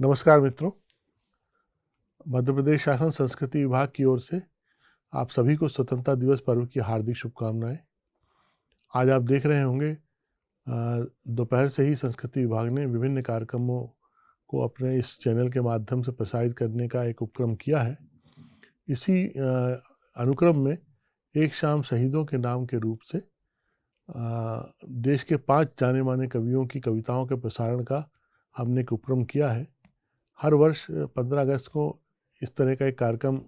नमस्कार मित्रों। मध्य प्रदेश शासन संस्कृति विभाग की ओर से आप सभी को स्वतंत्रता दिवस पर्व की हार्दिक शुभकामनाएं। आज आप देख रहे होंगे दोपहर से ही संस्कृति विभाग ने विभिन्न कार्यक्रमों को अपने इस चैनल के माध्यम से प्रसारित करने का एक उपक्रम किया है। इसी अनुक्रम में एक शाम शहीदों के नाम के रूप से देश के 5 जाने माने कवियों की कविताओं के प्रसारण का हमने एक उपक्रम किया है। हर वर्ष 15 अगस्त को इस तरह का एक कार्यक्रम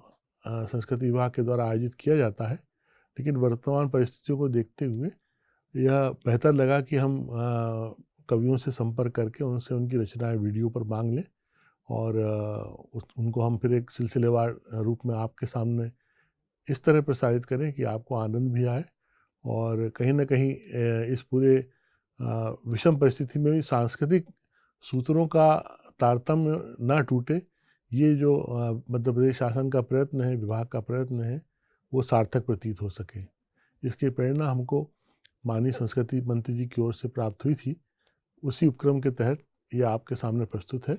संस्कृति विभाग के द्वारा आयोजित किया जाता है, लेकिन वर्तमान परिस्थितियों को देखते हुए यह बेहतर लगा कि हम कवियों से संपर्क करके उनसे उनकी रचनाएं वीडियो पर मांग लें और उनको हम फिर एक सिलसिलेवार रूप में आपके सामने इस तरह प्रसारित करें कि आपको आनंद भी आए और कहीं ना कहीं इस पूरे विषम परिस्थिति में भी सांस्कृतिक सूत्रों का तारतम्य ना टूटे। ये जो मध्य प्रदेश शासन का प्रयत्न है, विभाग का प्रयत्न है, वो सार्थक प्रतीत हो सके। इसकी प्रेरणा हमको माननीय संस्कृति मंत्री जी की ओर से प्राप्त हुई थी। उसी उपक्रम के तहत ये आपके सामने प्रस्तुत है।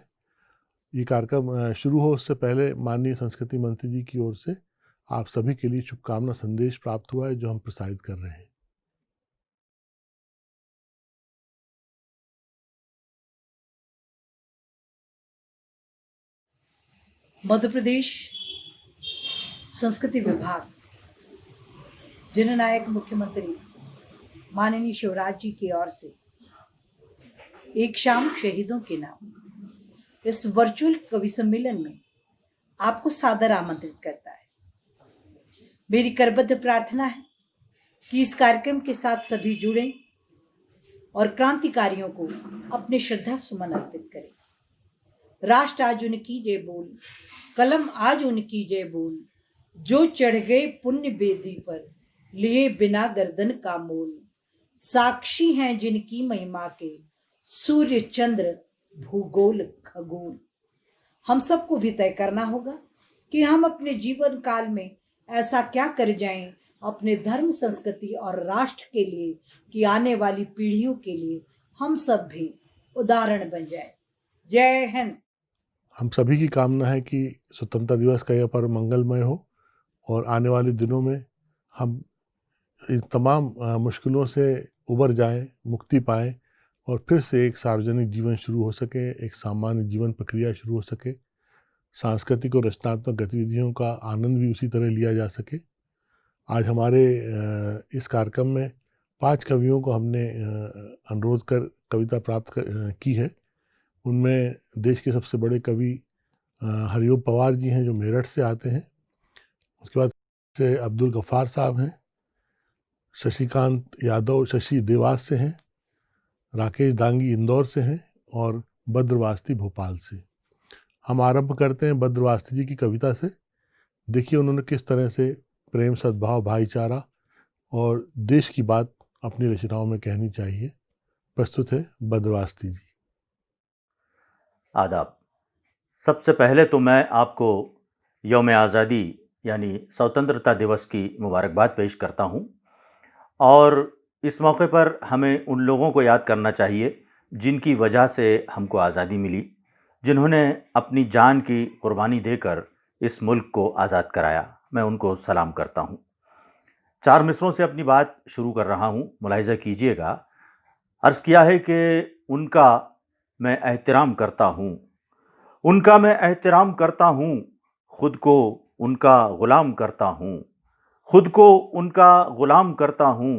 ये कार्यक्रम शुरू हो उससे पहले माननीय संस्कृति मंत्री जी की ओर से आप सभी के लिए शुभकामना संदेश प्राप्त हुआ है, जो हम प्रसारित कर रहे हैं। मध्य प्रदेश संस्कृति विभाग जननायक मुख्यमंत्री माननीय शिवराज जी की ओर से एक शाम शहीदों के नाम इस वर्चुअल कवि सम्मेलन में आपको सादर आमंत्रित करता है। मेरी करबद्ध प्रार्थना है कि इस कार्यक्रम के साथ सभी जुड़ें और क्रांतिकारियों को अपने श्रद्धा सुमन अर्पित करें। राष्ट्र आज उनकी जय बोल, कलम आज उनकी जय बोल, जो चढ़ गए पुण्य बेदी पर लिए बिना गर्दन का मोल। साक्षी हैं जिनकी महिमा के सूर्य चंद्र भूगोल खगोल। हम सबको भी तय करना होगा कि हम अपने जीवन काल में ऐसा क्या कर जाएं अपने धर्म, संस्कृति और राष्ट्र के लिए कि आने वाली पीढ़ियों के लिए हम सब भी उदाहरण बन जाए। जय हिंद। हम सभी की कामना है कि स्वतंत्रता दिवस का यह पर्व मंगलमय हो और आने वाले दिनों में हम इन तमाम मुश्किलों से उबर जाएं, मुक्ति पाएं और फिर से एक सार्वजनिक जीवन शुरू हो सके, एक सामान्य जीवन प्रक्रिया शुरू हो सके। सांस्कृतिक और रचनात्मक गतिविधियों का आनंद भी उसी तरह लिया जा सके। आज हमारे इस कार्यक्रम में 5 कवियों को हमने अनुरोध कर कविता प्राप्त की है। उनमें देश के सबसे बड़े कवि हरिओम पवार जी हैं, जो मेरठ से आते हैं। उसके बाद से अब्दुल गफ्फार साहब हैं, शशिकांत यादव शशि देवास से हैं, राकेश दांगी इंदौर से हैं और बद्रवास्ती भोपाल से। हम आरंभ करते हैं बद्रवास्ती जी की कविता से। देखिए उन्होंने किस तरह से प्रेम, सद्भाव, भाईचारा और देश की बात अपनी रचनाओं में कहनी चाहिए। प्रस्तुत है बद्रवास्ती जी। आदाब। सबसे पहले तो मैं आपको यौम आज़ादी यानी स्वतंत्रता दिवस की मुबारकबाद पेश करता हूं और इस मौके पर हमें उन लोगों को याद करना चाहिए जिनकी वजह से हमको आज़ादी मिली, जिन्होंने अपनी जान की कुर्बानी देकर इस मुल्क को आज़ाद कराया। मैं उनको सलाम करता हूं। 4 मिसरों से अपनी बात शुरू कर रहा हूं, मुलाहिज़ा कीजिएगा। अर्ज़ किया है कि उनका मैं एहतराम करता हूँ, उनका मैं एहतराम करता हूँ, खुद को उनका ग़ुलाम करता हूँ, खुद को उनका ग़ुलाम करता हूँ।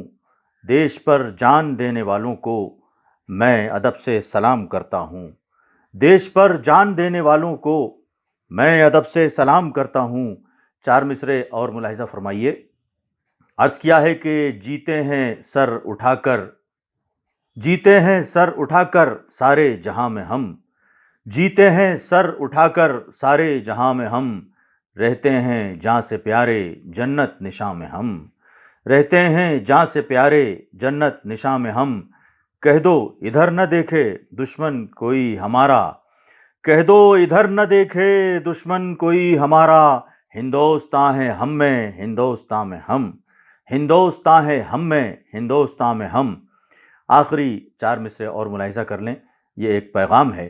देश पर जान देने वालों को मैं अदब से सलाम करता हूँ, देश पर जान देने वालों को मैं अदब से सलाम करता हूँ। 4 मिसरे और मुलाहिज़ा फरमाइए। अर्ज़ किया है कि जीते हैं सर उठाकर, जीते हैं सर उठाकर सारे जहां में हम, जीते हैं सर उठाकर सारे जहां में हम, रहते हैं जान से प्यारे जन्नत निशां में हम, रहते हैं जान से प्यारे जन्नत निशां में हम। कह दो इधर न देखे दुश्मन कोई हमारा, कह दो इधर न देखे दुश्मन कोई हमारा। हिंदोस्तां है हम में, हिंदोस्तां में हम, हिंदोस्तां है हम में, हिंदोस्तां में हम। आखिरी 4 मिसरे और मुलाहिज़ा कर लें। ये एक पैगाम है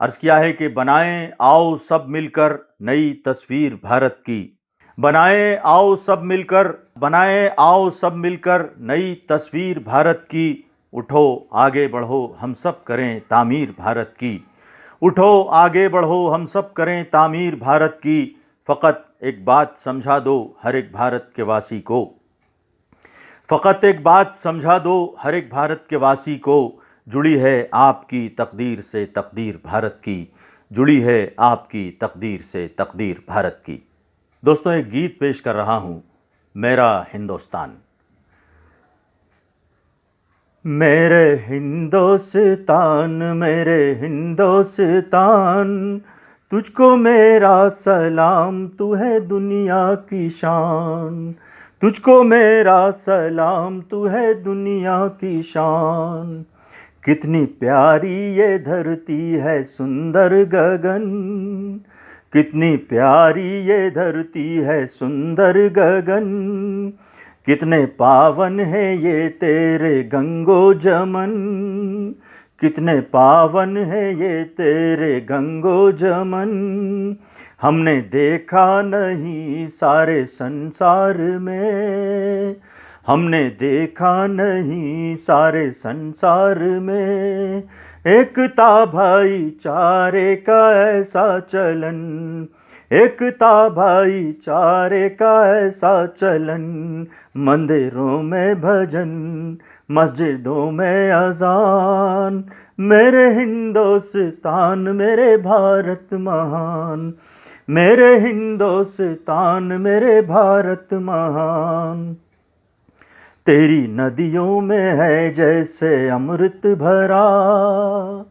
अर्ज किया है कि बनाएं आओ सब मिलकर नई तस्वीर भारत की। बनाएं आओ सब मिलकर नई तस्वीर भारत की। उठो आगे बढ़ो हम सब करें तामीर भारत की। उठो आगे बढ़ो हम सब करें तामीर भारत की। फ़कत एक बात समझा दो हर एक भारत के वासी को। फ़कत एक बात समझा दो हर एक भारत के वासी को। जुड़ी है आपकी तकदीर से तकदीर भारत की। जुड़ी है आपकी तकदीर से तकदीर भारत की। दोस्तों, एक गीत पेश कर रहा हूँ, मेरा हिंदुस्तान। मेरे हिंदुस्तान, तुझको मेरा सलाम, तू है दुनिया की शान। तुझको मेरा सलाम, तू है दुनिया की शान। कितनी प्यारी ये धरती है सुंदर गगन। कितनी प्यारी ये धरती है सुंदर गगन। कितने पावन है ये तेरे गंगो जमन। कितने पावन है ये तेरे गंगो जमन। हमने देखा नहीं सारे संसार में। हमने देखा नहीं सारे संसार में। एकता भाईचारे का ऐसा चलन। एकता भाईचारे का ऐसा चलन। मंदिरों में भजन, मस्जिदों में अजान। मेरे हिंदुस्तान मेरे भारत महान। मेरे हिंदुस्तान मेरे भारत महान। तेरी नदियों में है जैसे अमृत भरा।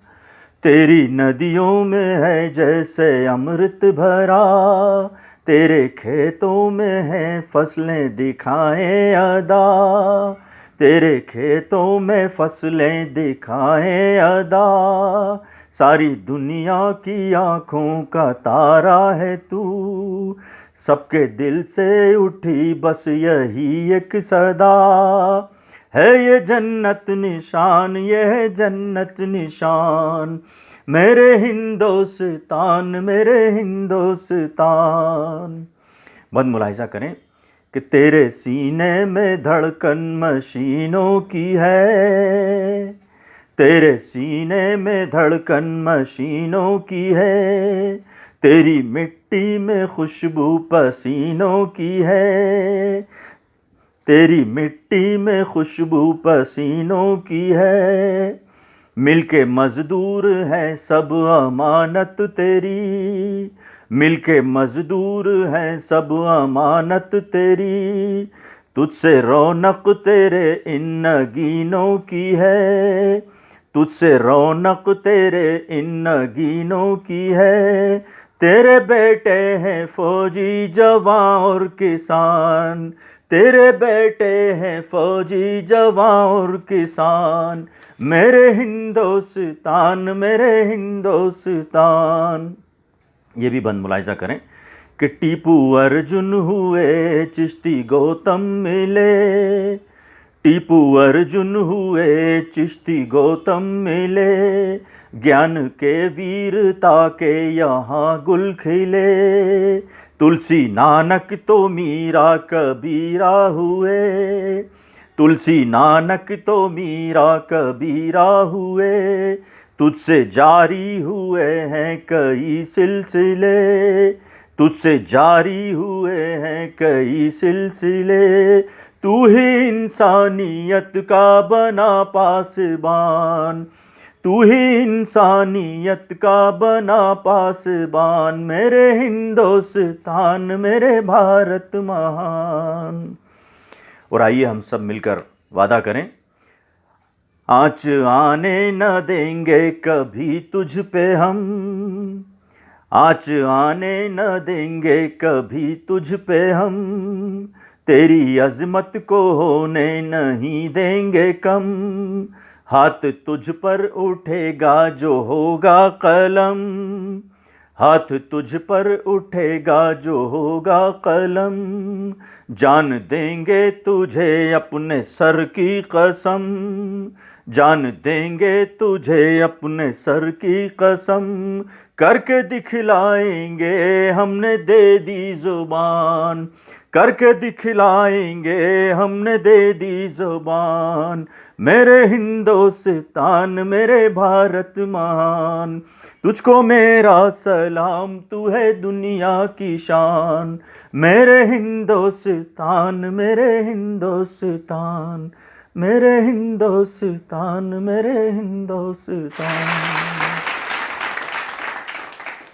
तेरी नदियों में है जैसे अमृत भरा। तेरे खेतों में है फसलें दिखाएं अदा। तेरे खेतों में फसलें दिखाएं अदा। सारी दुनिया की आँखों का तारा है तू। सबके दिल से उठी बस यही एक सदा। है ये जन्नत निशान, ये है जन्नत निशान। मेरे हिंदुस्तान मेरे हिंदुस्तान। बंद मुलाहिजा करें कि तेरे सीने में धड़कन मशीनों की है। तेरे सीने में धड़कन मशीनों की है। तेरी मिट्टी में खुशबू पसीनों की है। तेरी मिट्टी में खुशबू पसीनों की है। मिलके मजदूर हैं सब अमानत तेरी। मिलके मजदूर हैं सब अमानत तेरी। तुझसे रौनक तेरे इन नगीनों की है। तुझसे रौनक तेरे इन नगीनों की है। तेरे बेटे हैं फौजी जवान और किसान। तेरे बेटे हैं फौजी जवान और किसान। मेरे हिंदुस्तान मेरे हिंदुस्तान। ये भी बंद मुलाहिजा करें कि टीपू अर्जुन हुए चिश्ती गौतम मिले। टीपू अर्जुन हुए चिश्ती गौतम मिले। ज्ञान के वीरता के यहाँ गुल खिले। तुलसी नानक तो मीरा कबीरा हुए। तुलसी नानक तो मीरा कबीरा हुए। तुझसे जारी हुए हैं कई सिलसिले। तुझसे जारी हुए हैं कई सिलसिले। तू ही इंसानियत का बना पासबान। तू ही इंसानियत का बना पासबान। मेरे हिंदुस्तान मेरे भारत महान। और आइए हम सब मिलकर वादा करें, आँच आने न देंगे कभी तुझ पे हम। आँच आने न देंगे कभी तुझ पे हम। तेरी अज़मत को होने नहीं देंगे कम। हाथ तुझ पर उठेगा जो होगा कलम। हाथ तुझ पर उठेगा जो होगा कलम, जान देंगे तुझे अपने सर की कसम, जान देंगे तुझे अपने सर की कसम, करके दिखलाएंगे हमने दे दी जुबान, करके दिखलाएंगे हमने दे दी जुबान। मेरे हिंदुस्तान मेरे भारत महान, तुझको मेरा सलाम, तू है दुनिया की शान। मेरे हिंदुस्तान मेरे हिंदुस्तान, मेरे हिंदुस्तान मेरे हिंदुस्तान।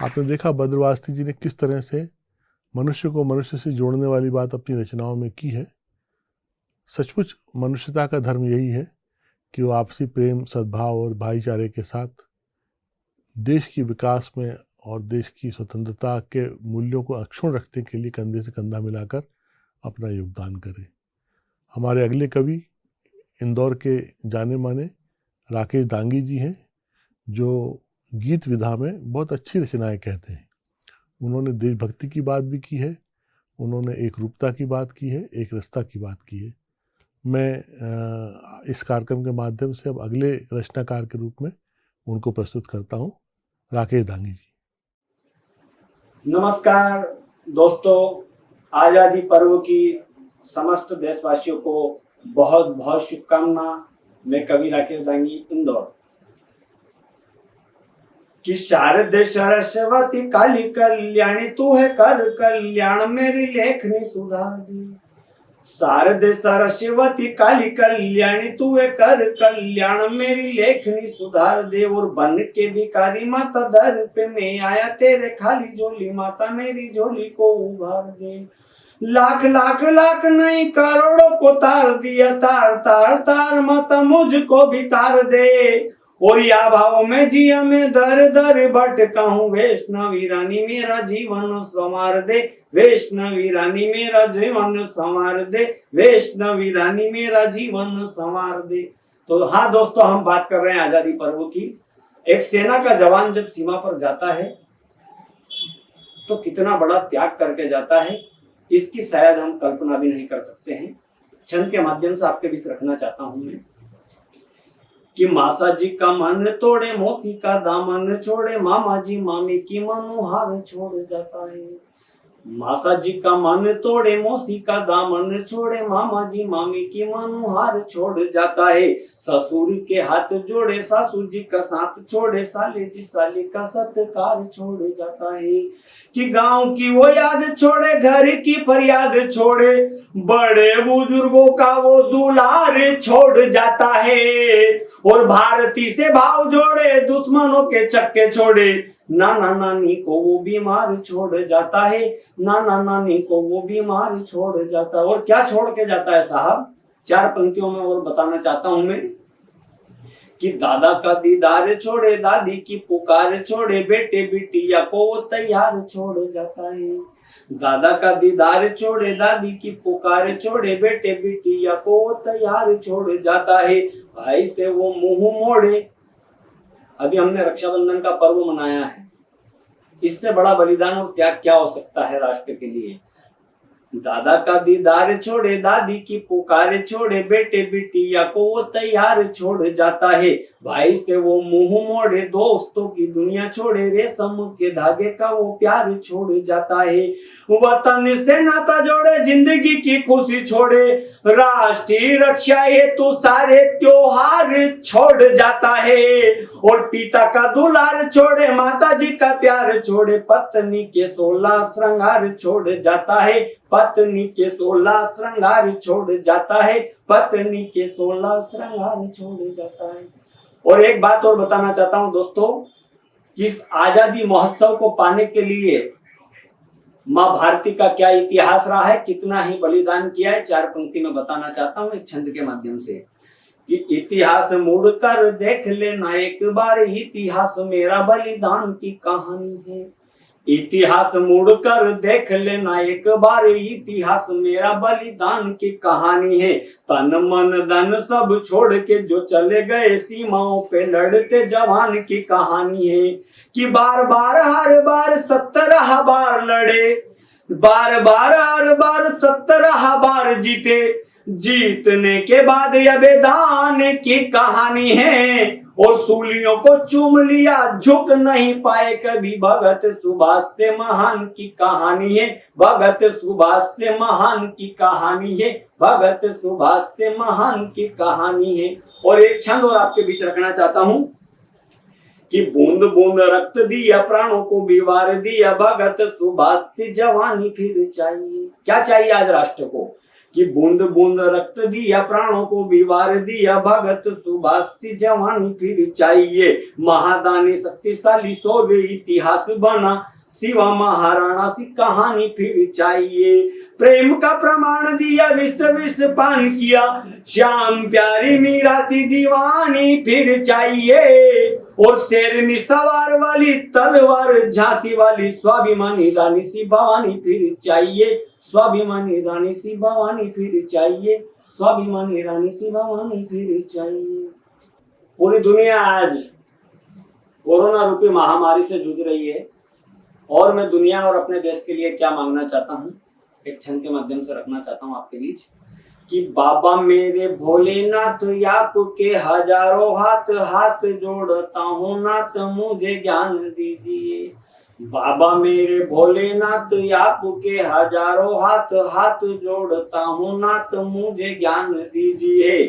आपने देखा बद्रवासी जी ने किस तरह से मनुष्य को मनुष्य से जोड़ने वाली बात अपनी रचनाओं में की है। सचमुच मनुष्यता का धर्म यही है कि वो आपसी प्रेम, सद्भाव और भाईचारे के साथ देश की विकास में और देश की स्वतंत्रता के मूल्यों को अक्षुण्ण रखने के लिए कंधे से कंधा मिलाकर अपना योगदान करे। हमारे अगले कवि इंदौर के जाने माने राकेश दांगी जी हैं, जो गीत विधा में बहुत अच्छी रचनाएं कहते हैं। उन्होंने देशभक्ति की बात भी की है, उन्होंने एक रूपता की बात की है, एक रसता की बात की है। मैं इस कार्यक्रम के माध्यम से अब अगले रचनाकार के रूप में उनको प्रस्तुत करता हूँ, राकेश दांगी जी। नमस्कार दोस्तों, आज़ादी पर्व की समस्त देशवासियों को बहुत बहुत शुभकामना। मैं कवि राकेश दांगी, इंदौर। कि शारदे सरस्वती काली कल्याणी, तू है कर कल्याण मेरी लेखनी सुधार दे। शारदे सरस्वती काली कल्याणी, तू है कर कल्याण मेरी लेखनी सुधार दे। और बन के भिखारी माता दर पे मैं आया, तेरे खाली झोली माता मेरी झोली को उभार दे। लाख लाख लाख नहीं करोड़ों को तार दिया, तार तार तार माता मुझको भी तार दे। और या भाव में जिया में दर दर भटका हूँ, वैष्णवी रानी मेरा जीवन संवार दे। वैष्णवी रानी मेरा जीवन संवार दे, वैष्णवी रानी मेरा जीवन संवार दे। तो हाँ दोस्तों, हम बात कर रहे हैं आजादी पर्व की। एक सेना का जवान जब सीमा पर जाता है तो कितना बड़ा त्याग करके जाता है, इसकी शायद हम कल्पना भी नहीं कर सकते हैं। छंद के माध्यम से आपके बीच रखना चाहता हूं मैं कि मासा जी का मन तोड़े, मौसी का दामन छोड़े, मामा जी मामी की मनोहार छोड़ जाता है। मासा जी का मन तोड़े, मौसी का दामन छोड़े, मामा जी मामी की मनोहार छोड़ जाता है। ससुर के हाथ जोड़े, सासू जी का साथ छोड़े, साले जी साले का सत्कार छोड़ जाता है। कि गांव की वो याद छोड़े, घर की फरियाद छोड़े, बड़े बुजुर्गों का वो दुलार छोड़ जाता है। और भारती से भाव जोड़े, दुश्मनों के चक्के छोड़े, नाना नानी को वो बीमार छोड़ जाता है, नाना नानी को वो बीमार छोड़ जाता है। और क्या छोड़ के जाता है साहब, 4 पंक्तियों में और बताना चाहता हूं मैं कि दादा का दीदार छोड़े, दादी की पुकार छोड़े, बेटे बिटिया को वो तैयार छोड़ जाता है। दादा का दीदार छोड़े, दादी की पुकार छोड़े, बेटे बिटिया को वो तैयार छोड़ जाता है। भाई से वो मुंह मोड़े। अभी हमने रक्षाबंधन का पर्व मनाया है, इससे बड़ा बलिदान और त्याग क्या हो सकता है राष्ट्र के लिए। दादा का दीदार छोड़े, दादी की पुकार छोड़े, बेटे बिटिया को वो तैयार छोड़ जाता है। भाई से वो मुंह मोड़े, दोस्तों की दुनिया छोड़े, रेशम के धागे का वो प्यार छोड़ जाता है। वतन से नाता जोड़े, जिंदगी की खुशी छोड़े, राष्ट्रीय रक्षा हेतु सारे त्योहार छोड़ जाता है। और पिता का दुलार छोड़े, माता जी का प्यार छोड़े, पत्नी के 16 श्रृंगार छोड़ जाता है, पत्नी के 16 श्रृंगार छोड़ जाता है, पत्नी के 16 श्रृंगार छोड़ जाता है। और एक बात और बताना चाहता हूं दोस्तों, इस आजादी महोत्सव को पाने के लिए माँ भारती का क्या इतिहास रहा है, कितना ही बलिदान किया है, 4 पंक्ति में बताना चाहता हूं एक छंद के माध्यम से कि इतिहास मुड़कर देख लेना एक बार, इतिहास मेरा बलिदान की कहानी है। इतिहास मुड़कर देख लेना एक बार, इतिहास मेरा बलिदान की कहानी है। तन मन धन सब छोड़ के जो चले गए सीमाओं पे लड़ते जवान की कहानी है। कि बार बार हर बार 17 बार लड़े, बार बार हर बार 17 बार जीते, जीतने के बाद यह बेदान की कहानी है। और सूलियों को चूम लिया, झुक नहीं पाए कभी, भगत सुभाष से महान की कहानी है। भगत सुभाष से महान की कहानी है। भगत सुभाष से महान की कहानी है। और एक छंद और आपके बीच रखना चाहता हूं कि बूंद बूंद रक्त दिया, प्राणों को भी वार दिया, भगत सुभाष से जवानी फिर चाहिए। क्या चाहिए आज राष्ट्र को? कि बूंद बूंद रक्त दिया, प्राणों को भी वार दिया, भगत सुभाष से जवानी फिर चाहिए। महादानी शक्तिशाली शौर्य इतिहास बना, शिवा महाराणा सी कहानी फिर चाहिए। प्रेम का प्रमाण दिया, विश्व विश्व पान किया, श्याम प्यारी मीरा सी दीवानी फिर चाहिए। और शेरनी सवार वाली तलवार झांसी वाली, स्वाभिमानी रानी सी भवानी फिर चाहिए। स्वाभिमानी रानी सी भवानी फिर चाहिए। स्वाभिमानी रानी सी भवानी फिर चाहिए। पूरी दुनिया आज कोरोना रूपी महामारी से जूझ रही है, और मैं दुनिया और अपने देश के लिए क्या मांगना चाहता हूँ, एक छंद के माध्यम से रखना चाहता हूँ आपके बीच। कि बाबा मेरे भोलेनाथ, आपके हजारों हाथ हाथ जोड़ता हूँ नाथ, मुझे ज्ञान दीजिए। बाबा मेरे भोलेनाथ, आपके हजारों हाथ हाथ जोड़ता हूँ नाथ, मुझे ज्ञान दीजिए।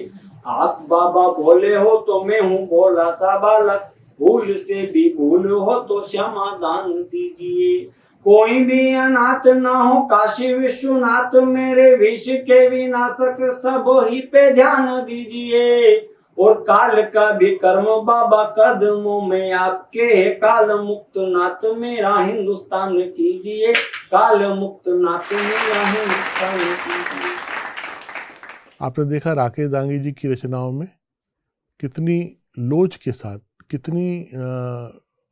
आप बाबा भोले हो तो मैं हूँ भोला सा बालक, भूल से भी भूल हो तो क्षमा दान दीजिए। कोई भी अनाथ ना हो काशी विश्वनाथ, मेरे विष के विनाशक सब ही पे ध्यान दीजिए। और काल का भी कर्म बाबा कदमों में आपके है, काल मुक्त नाथ मेरा हिंदुस्तान कीजिए। काल मुक्त नाथ मेरा हिंदुस्तान कीजिए। आपने देखा राकेश दांगी जी की रचनाओं में कितनी लोच के साथ, कितनी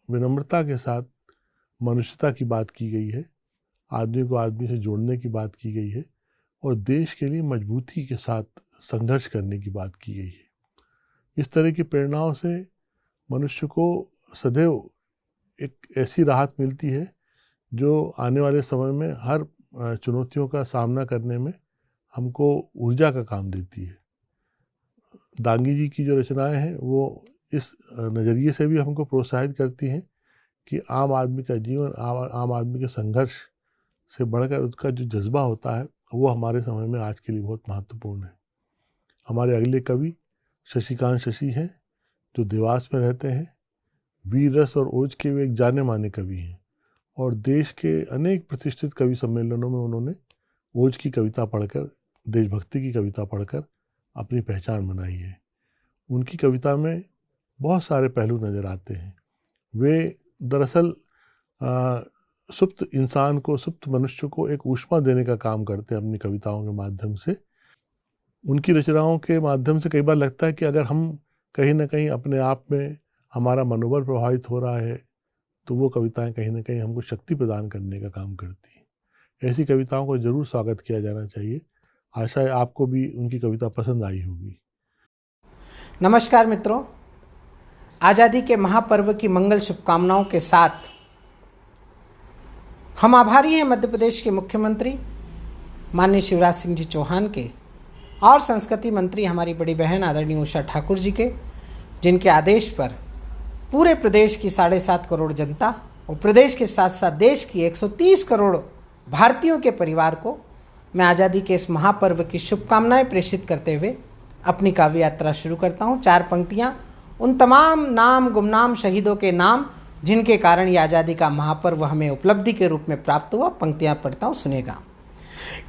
विनम्रता के साथ मनुष्यता की बात की गई है, आदमी को आदमी से जोड़ने की बात की गई है, और देश के लिए मजबूती के साथ संघर्ष करने की बात की गई है। इस तरह की प्रेरणाओं से मनुष्य को सदैव एक ऐसी राहत मिलती है जो आने वाले समय में हर चुनौतियों का सामना करने में हमको ऊर्जा का काम देती है। दांगी जी की जो रचनाएं हैं वो इस नज़रिए से भी हमको प्रोत्साहित करती हैं कि आम आदमी का जीवन, आम आदमी के संघर्ष से बढ़कर उसका जो जज्बा होता है वो हमारे समय में आज के लिए बहुत महत्वपूर्ण है। हमारे अगले कवि शशिकांत शशि हैं, जो देवास में रहते हैं। वीर रस और ओज के वे एक जाने माने कवि हैं, और देश के अनेक प्रतिष्ठित कवि सम्मेलनों में उन्होंने ओज की कविता पढ़कर, देशभक्ति की कविता पढ़कर अपनी पहचान बनाई है। उनकी कविता में बहुत सारे पहलू नज़र आते हैं। वे दरअसल सुप्त इंसान को, सुप्त मनुष्य को एक ऊष्मा देने का काम करते हैं अपनी कविताओं के माध्यम से। उनकी रचनाओं के माध्यम से कई बार लगता है कि अगर हम कहीं ना कहीं अपने आप में हमारा मनोबल प्रभावित हो रहा है तो वो कविताएं कहीं ना कहीं हमको शक्ति प्रदान करने का काम करती हैं। ऐसी कविताओं को ज़रूर स्वागत किया जाना चाहिए। आशा है आपको भी उनकी कविता पसंद आई होगी। नमस्कार मित्रों, आज़ादी के महापर्व की मंगल शुभकामनाओं के साथ हम आभारी हैं मध्य प्रदेश के मुख्यमंत्री माननीय शिवराज सिंह जी चौहान के, और संस्कृति मंत्री हमारी बड़ी बहन आदरणीय उषा ठाकुर जी के, जिनके आदेश पर पूरे प्रदेश की 7.5 करोड़ जनता और प्रदेश के साथ साथ देश की 130 करोड़ भारतीयों के परिवार को मैं आज़ादी के इस महापर्व की शुभकामनाएं प्रेषित करते हुए अपनी काव्य यात्रा शुरू करता हूं। 4 पंक्तियां उन तमाम नाम गुमनाम शहीदों के नाम जिनके कारण ये आज़ादी का महापर्व हमें उपलब्धि के रूप में प्राप्त हुआ। पंक्तियां पढ़ता हूं, सुनेगा।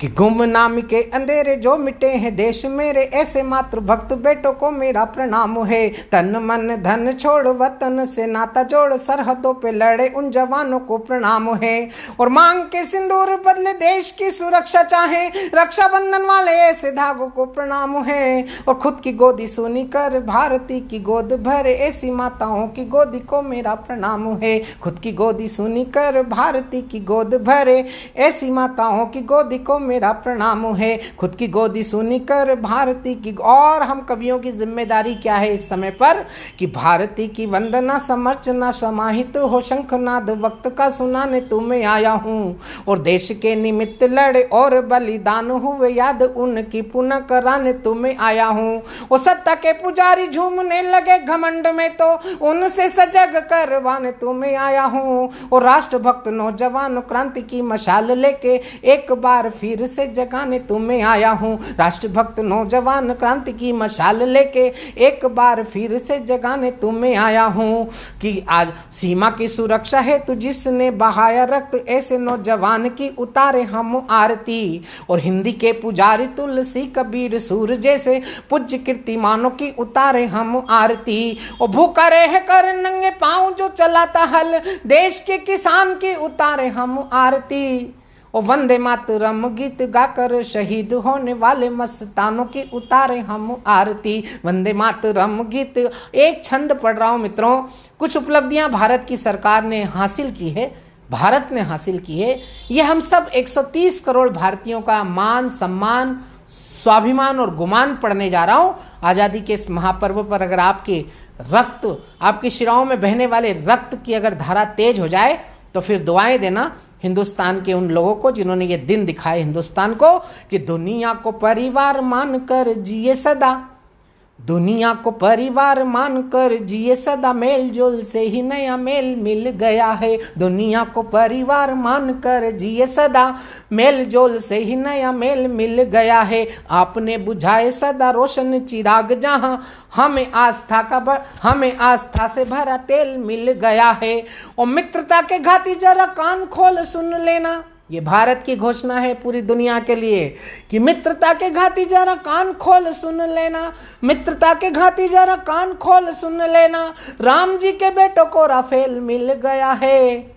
कि गुमनामी के अंधेरे जो मिटे हैं देश मेरे, ऐसे मातृ भक्त बेटों को मेरा प्रणाम है। तन मन धन छोड़ वतन से नाता जोड़, सरहदों पे लड़े उन जवानों को प्रणाम है। और मांग के सिंदूर बदले देश की सुरक्षा चाहे, रक्षाबंधन वाले ऐसे धागों को प्रणाम है। और खुद की गोदी सुनी कर भारती की गोद भरे, ऐसी माताओं की गोदी को मेरा प्रणाम है। खुद की गोदी सुनी कर भारती की गोद भरे, ऐसी माताओं की गोदी को मेरा प्रणाम है। खुद की गोदी सुनी कर भारती की। और हम कवियों की जिम्मेदारी क्या है इस समय पर, कि भारती की वंदना समर्चना समाहित हो, शंखनाद वक्त का सुनाने तुम्हें आया हूँ। और देश के निमित्त लड़े और बलिदान हुए, याद उनकी पुनः कराने तुम्हें आया हूँ। और सत्ता के पुजारी झूमने लगे घमंड में, तो उनसे सजग करवाने तुम्हें आया हूँ। और राष्ट्रभक्त नौजवान क्रांति की मशाल लेके एक बार फिर से जगाने तुम्हें आया हूँ। राष्ट्रभक्त नौजवान क्रांति की मशाल लेके एक बार फिर से जगाने तुम्हें आया हूँ। कि आज सीमा की सुरक्षा है तू जिसने बहाया रक्त, ऐसे नौजवान की उतारे हम आरती। और हिंदी के पुजारी तुलसी कबीर सूर जैसे पूज्य कीर्तिमानों की उतारे हम आरती। और भूखा रह कर नंगे पांव जो चलाता हल, देश के किसान की उतारे हम आरती। और वंदे मातरम गीत गाकर शहीद होने वाले मस्तानों की उतारे हम आरती। वंदे मातरम गीत एक छंद पढ़ रहा हूँ मित्रों। कुछ उपलब्धियां भारत की सरकार ने हासिल की है, भारत ने हासिल की है। ये हम सब 130 करोड़ भारतीयों का मान सम्मान स्वाभिमान और गुमान पढ़ने जा रहा हूँ। आज़ादी के इस महापर्व पर अगर आपके रक्त, आपकी शिराओं में बहने वाले रक्त की अगर धारा तेज हो जाए तो फिर दुआएं देना हिंदुस्तान के उन लोगों को जिन्होंने ये दिन दिखाए हिंदुस्तान को, कि दुनिया को परिवार मानकर जिए सदा, दुनिया को परिवार मानकर जिए सदा, मेल जोल से ही नया मेल मिल गया है। दुनिया को परिवार मानकर जिए सदा, मेल जोल से ही नया मेल मिल गया है। आपने बुझाए सदा रोशन चिराग, जहां हमें आस्था से भरा तेल मिल गया है। और मित्रता के घाटी जरा कान खोल सुन लेना, ये भारत की घोषणा है पूरी दुनिया के लिए, कि मित्रता के घाटी जरा कान खोल सुन लेना, मित्रता के घाटी जरा कान खोल सुन लेना। राम जी के बेटों को राफेल मिल गया है।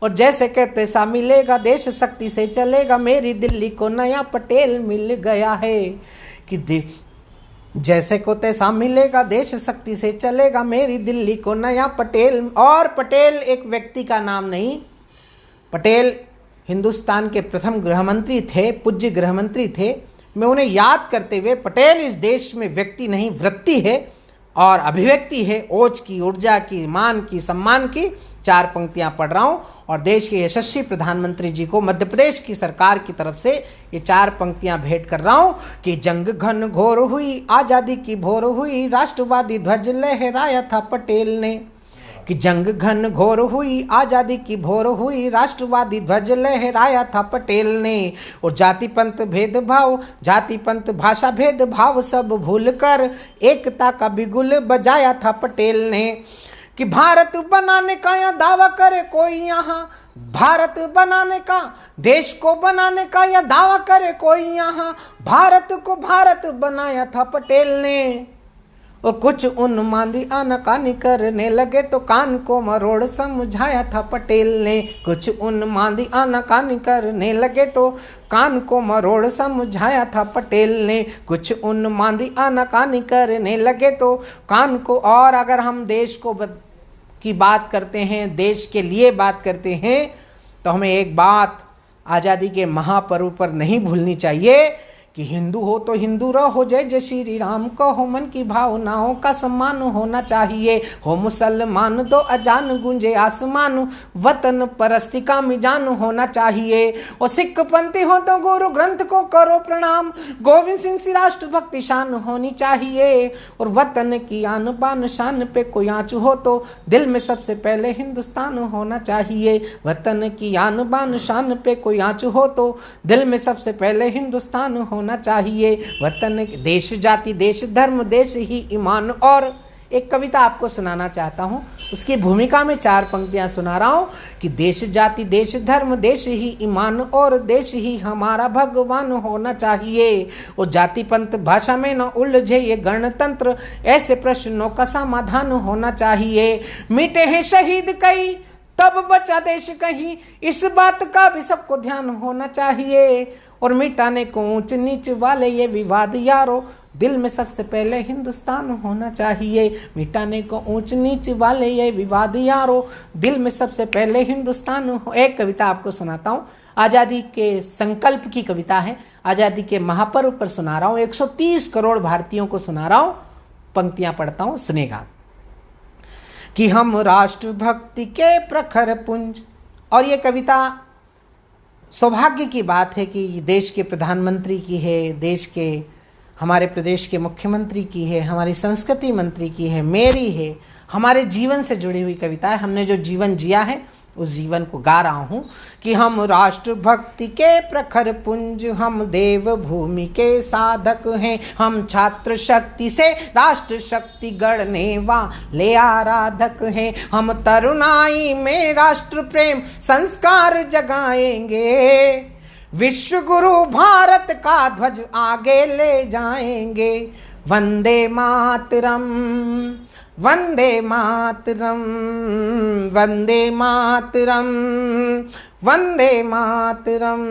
और जैसे कहते सा मिलेगा, देश शक्ति से चलेगा, मेरी दिल्ली को नया पटेल मिल गया है। कि जैसे को तैसा मिलेगा, देश शक्ति से चलेगा, मेरी दिल्ली को नया पटेल। और पटेल एक व्यक्ति का नाम नहीं, पटेल हिंदुस्तान के प्रथम गृहमंत्री थे, पूज्य गृहमंत्री थे। मैं उन्हें याद करते हुए, पटेल इस देश में व्यक्ति नहीं वृत्ति है और अभिव्यक्ति है, ओज की, ऊर्जा की, मान की, सम्मान की 4 पंक्तियां पढ़ रहा हूं। और देश के यशस्वी प्रधानमंत्री जी को मध्य प्रदेश की सरकार की तरफ से ये 4 पंक्तियां भेंट कर रहा हूं। कि जंग घन घोर हुई, आज़ादी की भोर हुई, राष्ट्रवादी ध्वज लहराया था पटेल ने। कि जंग घन घोर हुई, आज़ादी की भोर हुई, राष्ट्रवादी ध्वज लहराया था पटेल ने। और जाति पंथ भेदभाव, जाति पंथ भाषा भेदभाव सब भूल कर एकता का बिगुल बजाया था पटेल ने। कि भारत बनाने का या दावा करे कोई यहाँ, भारत बनाने का, देश को बनाने का या दावा करे कोई यहाँ, भारत को भारत बनाया था पटेल ने। और कुछ उन्मादी आनाकानी करने लगे तो कान को मरोड़ समझाया था पटेल ने। कुछ उन्मादी आनाकानी करने लगे तो कान को मरोड़ समझाया था पटेल ने। कुछ उन्मादी आनाकानी करने लगे तो कान को। और अगर हम देश को की बात करते हैं, देश के लिए बात करते हैं, तो हमें एक बात आज़ादी के महापर्व पर नहीं भूलनी चाहिए कि हिंदू हो तो हिंदू रहो, जय जय श्री राम कहो, मन की भावनाओं का सम्मान होना चाहिए। हो मुसलमान तो अजान गूंजे आसमान, वतन परस्ती का मिजान होना चाहिए। और सिख पंथी हो तो गुरु ग्रंथ को करो प्रणाम, गोविंद सिंह सी राष्ट्रभक्ति शान होनी चाहिए। और वतन की आन बान शान पे कोई आँच हो तो दिल में सबसे पहले हिंदुस्तान होना चाहिए। वतन की आन बान शान पे कोई आँच हो तो दिल में सबसे पहले हिंदुस्तान होना चाहिए। वतन, देश जाति, देश धर्म, देश ही ईमान। और एक कविता आपको सुनाना चाहता हूँ, उसकी भूमिका में 4 पंक्तियां सुना रहा हूं कि देश जाति देश धर्म देश ही ईमान और देश ही हमारा भगवान होना चाहिए। और जाति पंथ भाषा में न उलझे ये गणतंत्र, ऐसे प्रश्नों का समाधान होना चाहिए। मिटे हैं शहीद कई तब बचा देश कहीं, इस बात का भी सबको ध्यान होना चाहिए। और मिटाने को ऊंच नीच वाले ये विवाद यारो, दिल में सबसे पहले हिंदुस्तान होना चाहिए। मिटाने को ऊंच नीच वाले ये विवाद यारो, दिल में सबसे पहले हिंदुस्तान हो। एक कविता आपको सुनाता हूँ, आज़ादी के संकल्प की कविता है, आज़ादी के महापर्व पर सुना रहा हूँ, 130 करोड़ भारतीयों को सुना रहा हूँ। पंक्तियां पढ़ता हूँ, सुनेगा। कि हम राष्ट्रभक्ति के प्रखर पुंज। और ये कविता सौभाग्य की बात है कि देश के प्रधानमंत्री की है, देश के हमारे प्रदेश के मुख्यमंत्री की है, हमारी संस्कृति मंत्री की है, मेरी है, हमारे जीवन से जुड़ी हुई कविता है। हमने जो जीवन जिया है उस जीवन को गा रहा हूँ कि हम राष्ट्रभक्ति के प्रखर पुंज, हम देवभूमि के साधक हैं, हम छात्र शक्ति से राष्ट्र शक्ति गढ़ने वाले आराधक हैं। हम तरुणाई में राष्ट्र प्रेम संस्कार जगाएंगे, विश्व गुरु भारत का ध्वज आगे ले जाएंगे। वंदे मातरम वंदे मातरम वंदे मातरम वंदे मातरम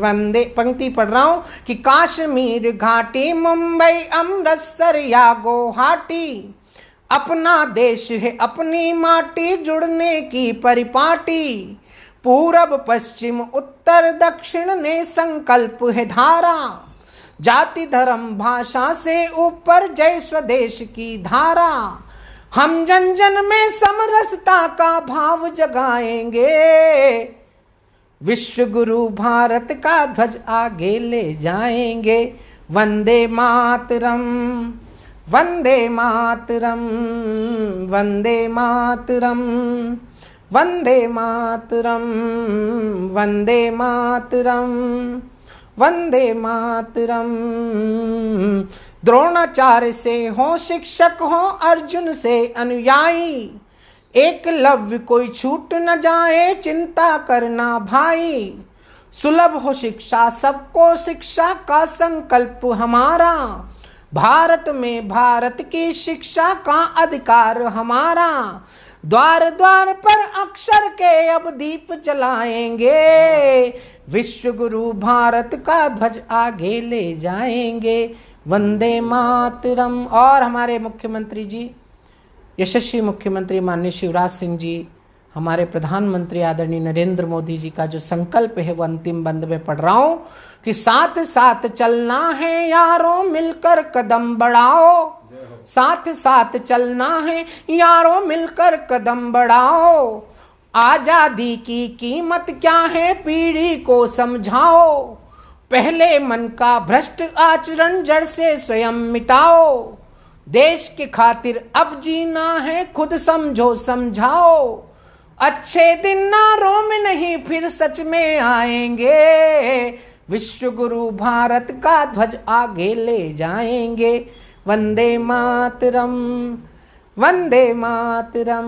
वंदे। पंक्ति पढ़ रहा हूं कि काश्मीर घाटी मुंबई अमृतसर या गुवाहाटी, अपना देश है अपनी माटी जुड़ने की परिपाटी। पूरब पश्चिम उत्तर दक्षिण ने संकल्प है धारा, जाति धर्म भाषा से ऊपर जय स्वदेश की धारा। हम जन जन में समरसता का भाव जगाएंगे, विश्व गुरु भारत का ध्वज आगे ले जाएंगे। वंदे मातरम वंदे मातरम वंदे मातरम वंदे मातरम वंदे मातरम वंदे मातरम। द्रोणाचार्य से हो शिक्षक हो अर्जुन से अनुयायी, एकलव्य कोई छूट न जाए चिंता करना भाई। सुलभ हो शिक्षा सबको शिक्षा का संकल्प हमारा, भारत में भारत की शिक्षा का अधिकार हमारा। द्वार द्वार पर अक्षर के अब दीप जलाएंगे, विश्व गुरु भारत का ध्वज आगे ले जाएंगे। वंदे मातरम। और हमारे मुख्यमंत्री जी, यशस्वी मुख्यमंत्री माननीय शिवराज सिंह जी, हमारे प्रधानमंत्री आदरणीय नरेंद्र मोदी जी का जो संकल्प है वो अंतिम बंद में पढ़ रहा हूं कि साथ साथ चलना है यारों मिलकर कदम बढ़ाओ, साथ साथ चलना है यारों मिलकर कदम बढ़ाओ। आजादी की कीमत क्या है पीढ़ी को समझाओ, पहले मन का भ्रष्ट आचरण जड़ से स्वयं मिटाओ। देश के खातिर अब जीना है खुद समझो समझाओ, अच्छे दिन नारों में नहीं फिर सच में आएंगे, विश्व गुरु भारत का ध्वज आगे ले जाएंगे। वंदे मातरम वंदे मातरम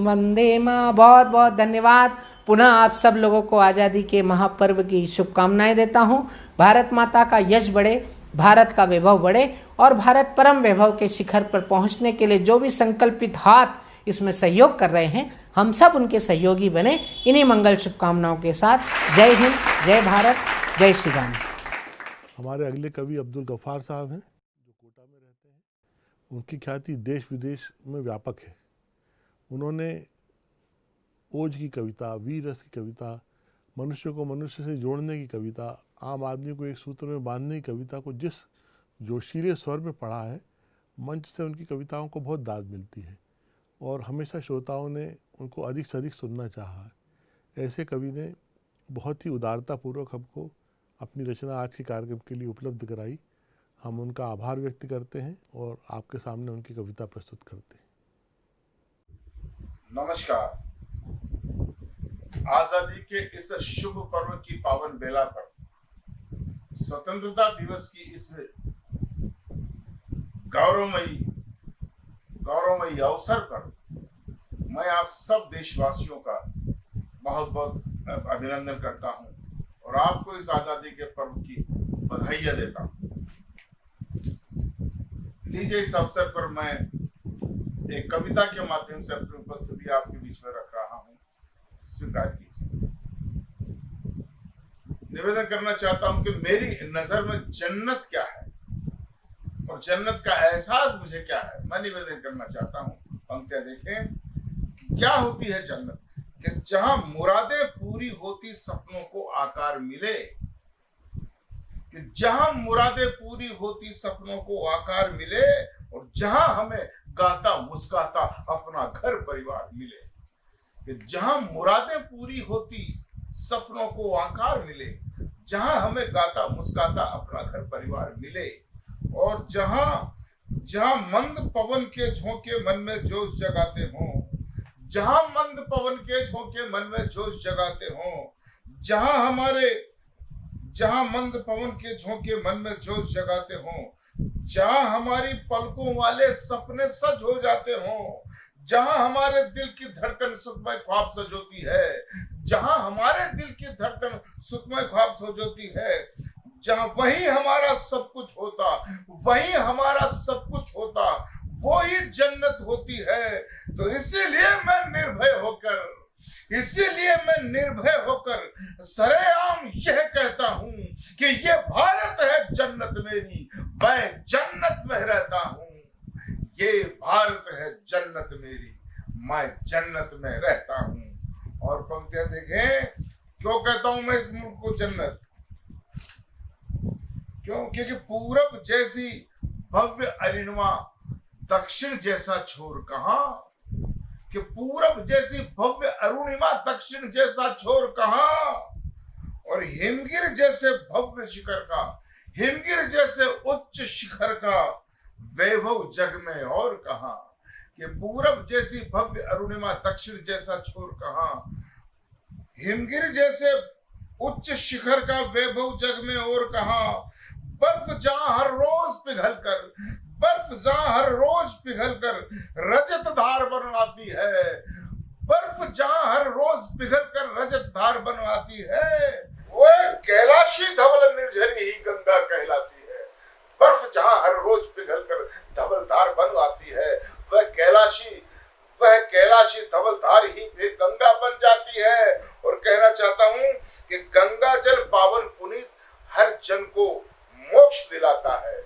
वंदे माँ। बहुत बहुत धन्यवाद। पुनः आप सब लोगों को आज़ादी के महापर्व की शुभकामनाएं देता हूँ। भारत माता का यश बढ़े, भारत का वैभव बढ़े और भारत परम वैभव के शिखर पर पहुँचने के लिए जो भी संकल्पित हाथ इसमें सहयोग कर रहे हैं, हम सब उनके सहयोगी बने। इन्हीं मंगल शुभकामनाओं के साथ जय हिंद, जय भारत, जय श्री राम। हमारे अगले कवि अब्दुल गफ्फार साहब हैं जो कोटा में रहते हैं। उनकी ख्याति देश विदेश में व्यापक है। उन्होंने ओज की कविता, वीर रस की कविता, मनुष्य को मनुष्य से जोड़ने की कविता, आम आदमी को एक सूत्र में बांधने की कविता को जिस जोशीले स्वर में पढ़ा है, मंच से उनकी कविताओं को बहुत दाद मिलती है और हमेशा श्रोताओं ने उनको अधिक से अधिक सुनना चाहा है। ऐसे कवि ने बहुत ही उदारतापूर्वक हमको अपनी रचना आज के कार्यक्रम के लिए उपलब्ध कराई। हम उनका आभार व्यक्त करते हैं और आपके सामने उनकी कविता प्रस्तुत करते हैं। नमस्कार। आजादी के इस शुभ पर्व की पावन बेला पर, स्वतंत्रता दिवस की इस गौरवमयी अवसर पर मैं आप सब देशवासियों का बहुत बहुत अभिनंदन करता हूं और आपको इस आजादी के पर्व की बधाइयां देता हूं। लीजिए, इस अवसर पर मैं एक कविता के माध्यम से अपनी उपस्थिति आपके बीच में रख रहा हूं, स्वीकार कीजिए। निवेदन करना चाहता हूं कि मेरी नजर में जन्नत क्या है और जन्नत का एहसास मुझे क्या है, मैं निवेदन करना चाहता हूं। पंक्तियां देखें, क्या होती है जन्नत? कि जहां मुरादें पूरी होती सपनों को आकार मिले, कि जहां मुरादें पूरी होती सपनों को आकार मिले और जहां हमें गाता मुस्काता अपना घर परिवार मिले। कि जहां मुरादें पूरी होती सपनों को आकार मिले, जहां हमें गाता मुस्काता अपना घर परिवार मिले, और जहां मंद पवन के झोंके मन में जोश जगाते हों, जहां मंद पवन के झोंके मन में जोश जगाते हों, जहां मंद पवन के झोंके मन में जोश जगाते हों, जहां हमारी पलकों वाले सपने सज हो जाते हों, जहां हमारे दिल की धड़कन सुखमय ख्वाब सजोती है, जहां हमारे दिल की धड़कन सुखमय ख्वाब सजोती है, जहां वही हमारा सब कुछ होता, वही हमारा सब कुछ होता, वो ही जन्नत होती है। तो इसीलिए मैं निर्भय होकर सरेआम यह कहता हूं कि ये भारत है जन्नत मेरी, मैं जन्नत में रहता हूं। ये भारत है जन्नत मेरी, मैं जन्नत में रहता हूं। और पंक्तियां देखें, क्यों कहता हूं मैं इस मुल्क को जन्नत? क्यों? क्योंकि पूरब जैसी भव्य अरुणिमा दक्षिण जैसा छोर कहां? कि पूरब जैसी भव्य अरुणिमा दक्षिण जैसा छोर कहां? और हिमगिर जैसे भव्य शिखर का, हिमगिर जैसे उच्च शिखर का वैभव जग में और कहां? कि पूरब जैसी भव्य अरुणिमा दक्षिण जैसा छोर कहां? हिमगिर जैसे उच्च शिखर का वैभव जग में और कहां? बर्फ जहां हर रोज पिघलकर रजत धार बनवाती है, बर्फ जहां हर रोज पिघलकर रजत धार बनवाती है, वह कैलाशी धवल निर्झरी ही गंगा कहलाती है। बर्फ जहां हर रोज पिघलकर धवल धार बनवाती है, वह कैलाशी धवल धार ही फिर गंगा बन जाती है। और कहना चाहता हूं कि गंगा जल पावन पुनीत हर जन को मोक्ष दिलाता है,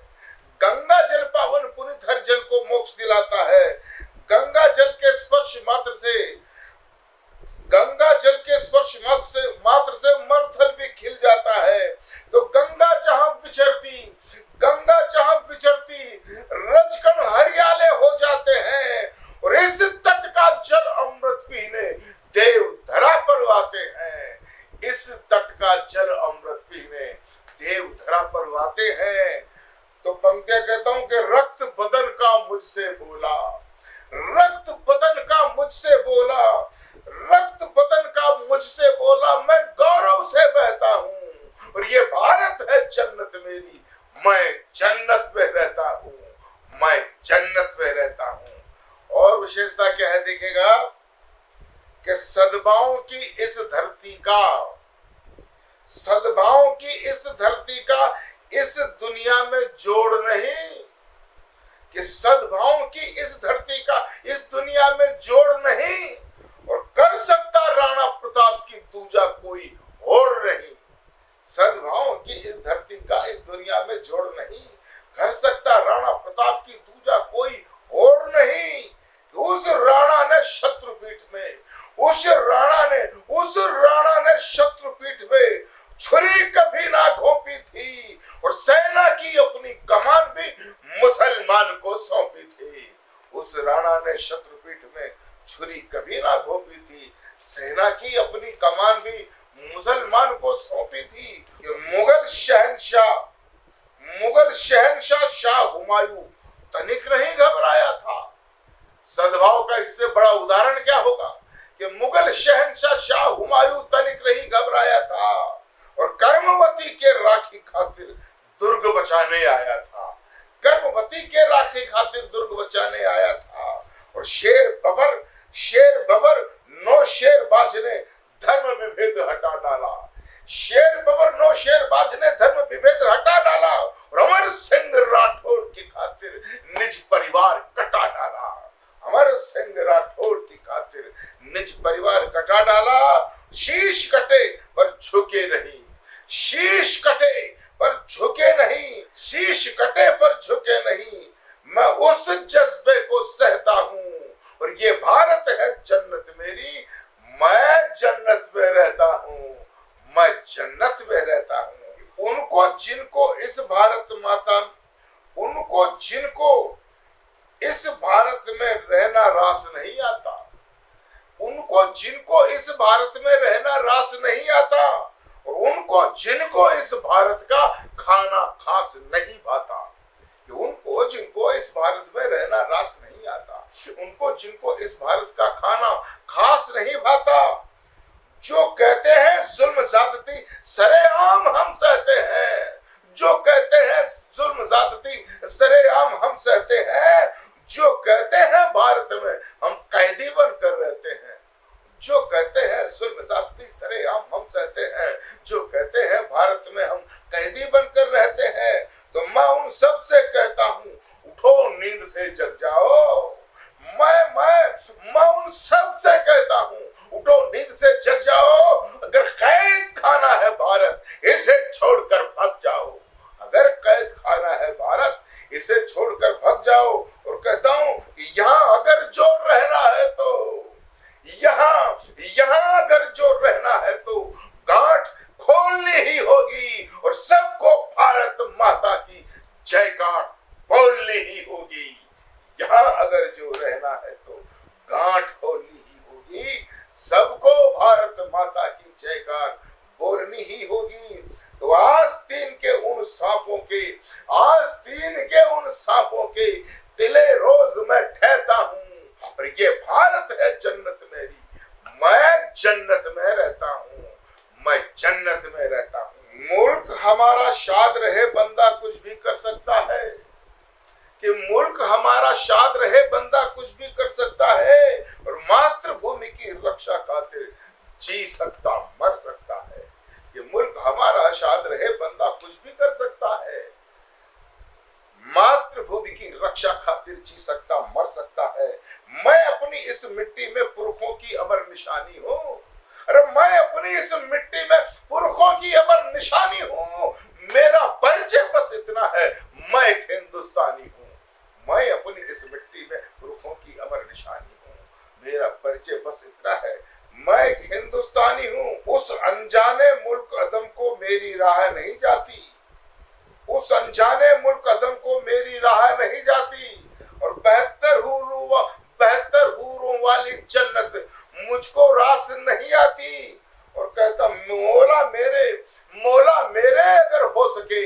गंगा जल पावन पुनीत हर जन को मोक्ष दिलाता है। गंगा जल के स्पर्श मात्र से मरुथल भी खिल जाता है। तो गंगा जहां विचरती रजकण हरियाले हो जाते हैं, और इस तट का जल अमृत पीने देव धरा पर आते हैं, इस तट का जल अमृत पीने देव धरा पर आते हैं। तो पंक्तियां कहता हूं कि रक्त बदन का मुझसे बोला, रक्त बदन का मुझसे बोला, मैं गौरव से बहता हूं, और ये भारत है जन्नत मेरी, मैं जन्नत में रहता हूं, मैं जन्नत में रहता हूं। और विशेषता क्या है देखिएगा कि सद्भाव की इस धरती का इस दुनिया में जोड़ नहीं, कि सद्भाव की इस धरती का इस दुनिया में जोड़ नहीं, और कर सकता राणा प्रताप की दूजा कोई होड़ नहीं। सद्भाव की इस धरती का इस दुनिया में जोड़ नहीं, कर सकता राणा प्रताप की दूजा कोई होड़ नहीं। उस राणा ने शत्रुपीठ में छुरी कभी ना घोंपी थी, और सेना की अपनी कमान भी मुसलमान को सौंपी थी। उस राणा ने शत्रुपीठ में छुरी कभी ना घोंपी थी, सेना की अपनी कमान भी मुसलमान को सौंपी थी। मुगल शहंशाह शाह हुमायूं तनिक नहीं घबराया था। सद्भाव का इससे बड़ा उदाहरण क्या होगा कि मुगल शहंशाह शाह हुमायूं तनिक नहीं घबराया था, और कर्मवती के राखी खातिर दुर्ग बचाने आया था, कर्मवती के राखी खातिर दुर्ग बचाने आया था। और शेर शेर बबर नो शेर बाज ने धर्म विभेद हटा डाला। शेर बबर नो शेर बाज ने धर्म विभेद हटा डाला और अमर सिंह राठौर की खातिर निज परिवार कटा डाला। अमर सिंह राठौर की खातिर निज परिवार कटा डाला। शीश कटे पर झुके नहीं, शीश कटे पर झुके नहीं, शीश कटे पर झुके नहीं। मैं उस जज्बे को सहता हूं और ये भारत है जन्नत मेरी। मैं जन्नत में रहता हूं, मैं जन्नत में रहता हूं। उनको जिनको इस भारत माता, उनको जिनको इस भारत में रहना रास नहीं आता, उनको जिनको इस भारत में रहना रास नहीं आता और उनको जिनको इस भारत का खाना खास नहीं भाता, उनको जिनको इस भारत में रहना रास नहीं आता, उनको जिनको इस भारत का खाना खास नहीं भाता, जो कहते हैं जुल्म ज्यादती सरेआम हम सहते हैं, जो कहते हैं जुल्म ज्यादती सरेआम हम सहते हैं, जो कहते हैं भारत में हम कैदी बनकर रहते हैं, जो कहते हैं जुल्म ज्यादती सरेआम हम सहते हैं, जो कहते हैं भारत में हम कैदी बनकर रहते हैं, तो मैं उन सब से कहता हूं उठो नींद से जग जाओ। मैं उन सब से कहता हूं उठो नींद से जग जाओ। अगर कैद खाना है भारत इसे छोड़कर भाग जाओ, अगर कैद खाना है भारत इसे छोड़कर भाग जाओ। और कहता हूं कि यहाँ अगर जो रहना है तो यहाँ अगर जो रहना है तो गांठ खोलनी ही होगी और सबको भारत माता की जयकार बोलनी ही होगी। यहाँ अगर जो रहना है तो गांठ खोलनी ही होगी, सबको भारत माता की जयकार बोलनी ही होगी। तो आस्तीन के उन सांपों के, आस्तीन के उन सांपों के तिले रोज मैं ठहता हूँ और ये भारत है जन्नत मेरी। मैं जन्नत में रहता हूँ, मैं जन्नत में रहता हूँ। मुल्क हमारा शाद रहे बंदा कुछ भी कर सकता है, कि मुल्क हमारा शाद रहे बंदा कुछ भी कर सकता है और मातृभूमि की रक्षा खातिर जी सकता मर सकता है। ये मुल्क हमारा शाद रहे बंदा कुछ भी कर सकता है, मातृभूमि की रक्षा खातिर जी सकता मर सकता है। मैं अपनी इस मिट्टी में पुरखों की अमर निशानी हूँ। अरे मैं अपनी इस मिट्टी में पुरखों की अमर निशानी हूँ। मेरा परिचय बस इतना है, मैं एक हिंदुस्तानी हूँ। मैं अपनी इस मिट्टी में पुरखों की अमर निशानी हूँ। मेरा परिचय बस इतना है, मैं एक हिंदुस्तानी हूँ। उस अनजाने मुल्क अदम को मेरी राह नहीं जाती, उस अनजाने मुल्क अदम को मेरी राह नहीं जाती। और बेहतर हूरों वाली जन्नत मुझको रास नहीं आती। और कहता मौला मेरे अगर हो सके,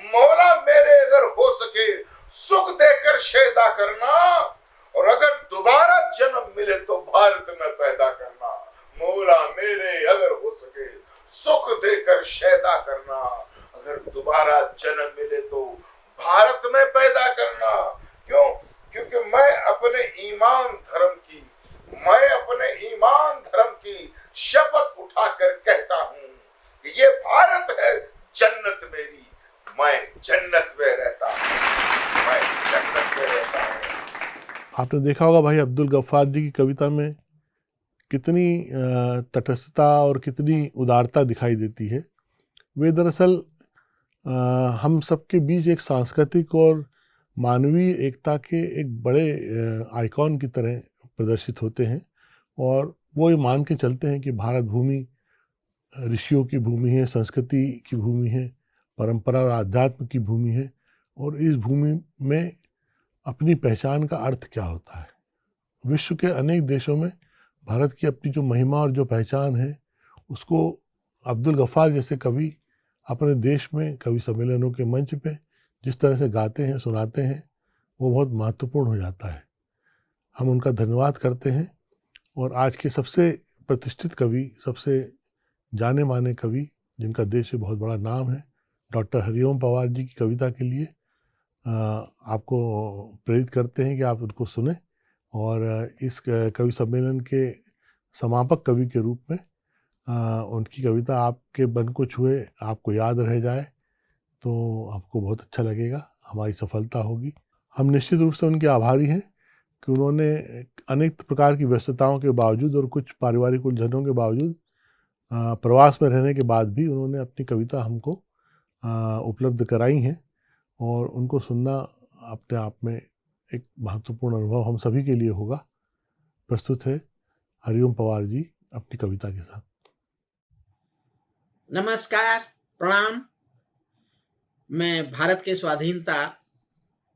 मौला मेरे अगर हो सके सुख देकर शैदा करना और अगर दोबारा जन्म मिले तो भारत में पैदा करना। मौला मेरे अगर हो सके सुख देकर शैदा करना, अगर दोबारा जन्म मिले तो भारत में पैदा करना। क्यों? क्योंकि मैं अपने ईमान धर्म की शपथ उठाकर कहता हूँ कि ये भारत है जन्नत मेरी। मैं जन्नत में रहता हूँ, मैं जन्नत में रहता हूँ। आपने देखा होगा भाई अब्दुल गफ्फार जी की कविता में कितनी तटस्थता और कितनी उदारता दिखाई देती है। वे दरअसल हम सबके बीच एक सांस्कृतिक और मानवीय एकता के एक बड़े आइकॉन की तरह प्रदर्शित होते हैं और वो ये मान के चलते हैं कि भारत भूमि ऋषियों की भूमि है, संस्कृति की भूमि है, परंपरा और आध्यात्म की भूमि है और इस भूमि में अपनी पहचान का अर्थ क्या होता है। विश्व के अनेक देशों में भारत की अपनी जो महिमा और जो पहचान है उसको अब्दुल गफ्फार जैसे कवि अपने देश में कवि सम्मेलनों के मंच पे जिस तरह से गाते हैं, सुनाते हैं, वो बहुत महत्वपूर्ण हो जाता है। हम उनका धन्यवाद करते हैं और आज के सबसे प्रतिष्ठित कवि, सबसे जाने माने कवि जिनका देश में बहुत बड़ा नाम है, डॉक्टर हरिओम पवार जी की कविता के लिए आपको प्रेरित करते हैं कि आप उनको सुने और इस कवि सम्मेलन के समापक कवि के रूप में उनकी कविता आपके मन को छुए, आपको याद रह जाए तो आपको बहुत अच्छा लगेगा, हमारी सफलता होगी। हम निश्चित रूप से उनके आभारी हैं कि उन्होंने अनेक प्रकार की व्यस्तताओं के बावजूद और कुछ पारिवारिक उलझनों के बावजूद प्रवास में रहने के बाद भी उन्होंने अपनी कविता हमको उपलब्ध कराई हैं और उनको सुनना अपने आप में एक महत्वपूर्ण अनुभव हम सभी के लिए होगा। प्रस्तुत है हरिओम पवार जी अपनी कविता के साथ। नमस्कार, प्रणाम। मैं भारत के स्वाधीनता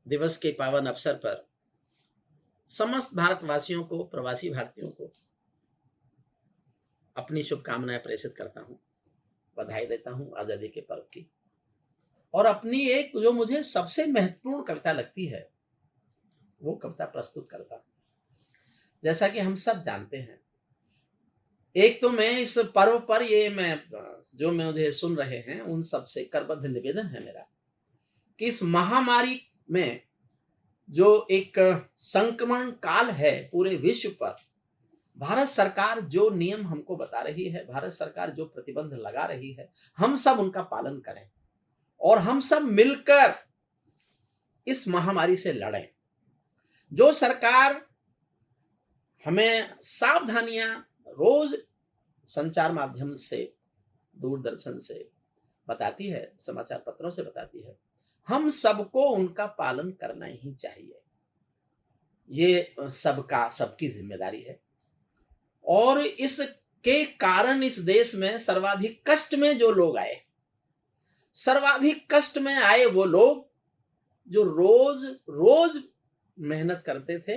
दिवस के पावन अवसर पर समस्त भारतवासियों को, प्रवासी भारतीयों को अपनी शुभकामनाएं प्रेषित करता हूं, बधाई देता हूं आजादी के पर्व की। और अपनी एक जो मुझे सबसे महत्वपूर्ण कविता लगती है वो कविता प्रस्तुत करता हूं। जैसा कि हम सब जानते हैं, एक तो मैं इस पर्व पर जो मुझे सुन रहे हैं उन सब से करबद्ध निवेदन है मेरा कि इस महामारी में जो एक संक्रमण काल है पूरे विश्व पर, भारत सरकार जो नियम हमको बता रही है, भारत सरकार जो प्रतिबंध लगा रही है, हम सब उनका पालन करें और हम सब मिलकर इस महामारी से लड़ें। जो सरकार हमें सावधानियां रोज संचार माध्यम से, दूरदर्शन से बताती है, समाचार पत्रों से बताती है, हम सबको उनका पालन करना ही चाहिए। ये सबकी जिम्मेदारी है। और इसके कारण इस देश में सर्वाधिक कष्ट में जो लोग आए, सर्वाधिक कष्ट में आए वो लोग जो रोज रोज मेहनत करते थे,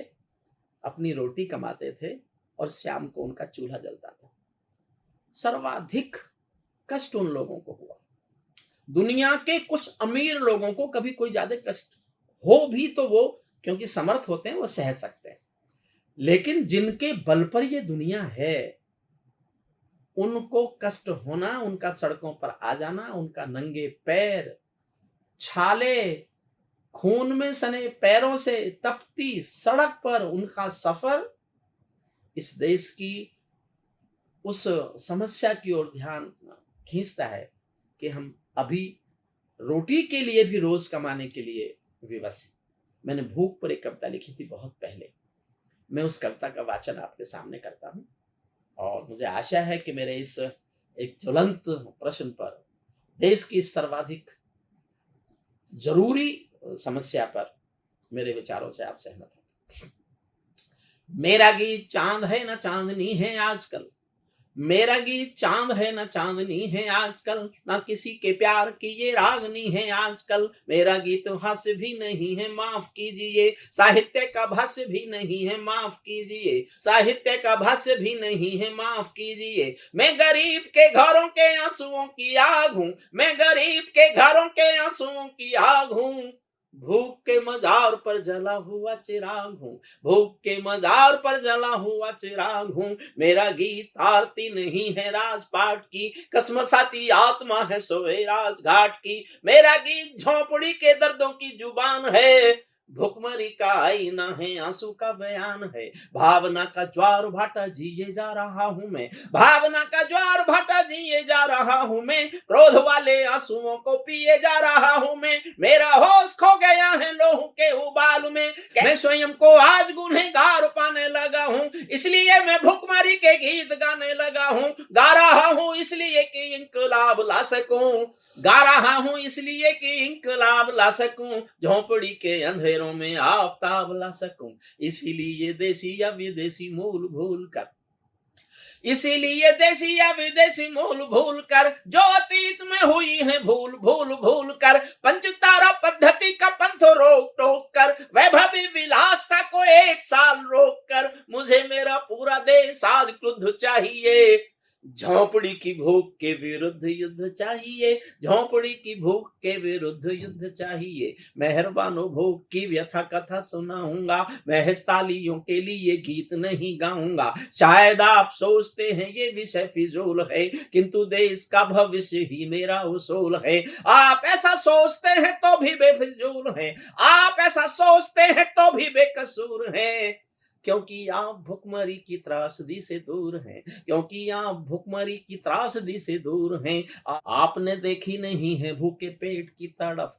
अपनी रोटी कमाते थे और शाम को उनका चूल्हा जलता था। सर्वाधिक कष्ट उन लोगों को हुआ। दुनिया के कुछ अमीर लोगों को कभी कोई ज्यादा कष्ट हो भी तो वो क्योंकि समर्थ होते हैं वो सह सकते हैं, लेकिन जिनके बल पर ये दुनिया है उनको कष्ट होना, उनका सड़कों पर आ जाना, उनका नंगे पैर, छाले, खून में सने पैरों से तपती सड़क पर उनका सफर इस देश की उस समस्या की ओर ध्यान खींचता है कि हम अभी रोटी के लिए भी रोज कमाने के लिए विवश हैं। मैंने भूख पर एक कविता लिखी थी बहुत पहले। मैं उस कविता का वाचन आपके सामने करता हूं और मुझे आशा है कि मेरे इस एक ज्वलंत प्रश्न पर, देश की सर्वाधिक जरूरी समस्या पर मेरे विचारों से आप सहमत हैं। मेरा गीत चांद है ना चांदनी है आजकल, मेरा गीत चांद है ना चांदनी है आजकल, ना किसी के प्यार की ये रागनी है आजकल। मेरा गीत हास्य भी नहीं है माफ कीजिए, साहित्य का भाष्य भी नहीं है माफ कीजिए, साहित्य का भाष्य भी नहीं है माफ कीजिए। मैं गरीब के घरों के आंसुओं की आग हूं, मैं गरीब के घरों के आंसुओं की आग हूं, भूख के मजार पर जला हुआ चिराग हूं, भूख के मजार पर जला हुआ चिराग हूं। मेरा गीत आरती नहीं है राजपाट की, कसमसाती आत्मा है सोए राजघाट की। मेरा गीत झोंपड़ी के दर्दों की जुबान है, भुखमरी का आईना है, आंसू का बयान है। भावना का ज्वार भाटा जिए जा रहा हूं मैं, भावना का ज्वार भाटा जिए जा रहा हूं मैं, क्रोध वाले आंसुओं को पिए जा रहा हूं मैं। मेरा होश खो गया है लोहू के उबाल में, मैं स्वयं को आज गुनहगार पाने लगा हूं, इसलिए मैं भुखमरी के गीत गाने लगा हूं। गा रहा हूं इसलिए कि इंकलाब ला सकूं, गा रहा हूं इसलिए कि इंकलाब ला सकूं, झोंपड़ी के अंधेरों में आफताब ला सकूं। इसीलिए देसी या विदेशी मूल भूल कर, इसीलिए देसी या विदेशी मूल भूल कर, जो अतीत में हुई है भूल भूल भूल कर, पंचतारा पद्धति का पंथ रोक टोक कर, वैभवी विलासता को एक साल रोक कर, मुझे मेरा पूरा देश आज क्रुद्ध चाहिए। झोंपड़ी की भूख के विरुद्ध युद्ध चाहिए, झोंपड़ी की भूख के विरुद्ध युद्ध चाहिए। मेहरबानों भूख की व्यथा कथा सुनाऊंगा, महज तालियों के लिए गीत नहीं गाऊंगा। शायद आप सोचते हैं ये विषय फिजूल है, किंतु देश का भविष्य ही मेरा उसूल है। आप ऐसा सोचते हैं तो भी बेफिजूल हैं, आप ऐसा सोचते हैं तो भी बेकसूर हैं। क्योंकि आप भुखमरी की त्रासदी से दूर हैं, क्योंकि आप भुखमरी की त्रासदी से दूर हैं। आपने देखी नहीं है भूखे पेट की तड़प,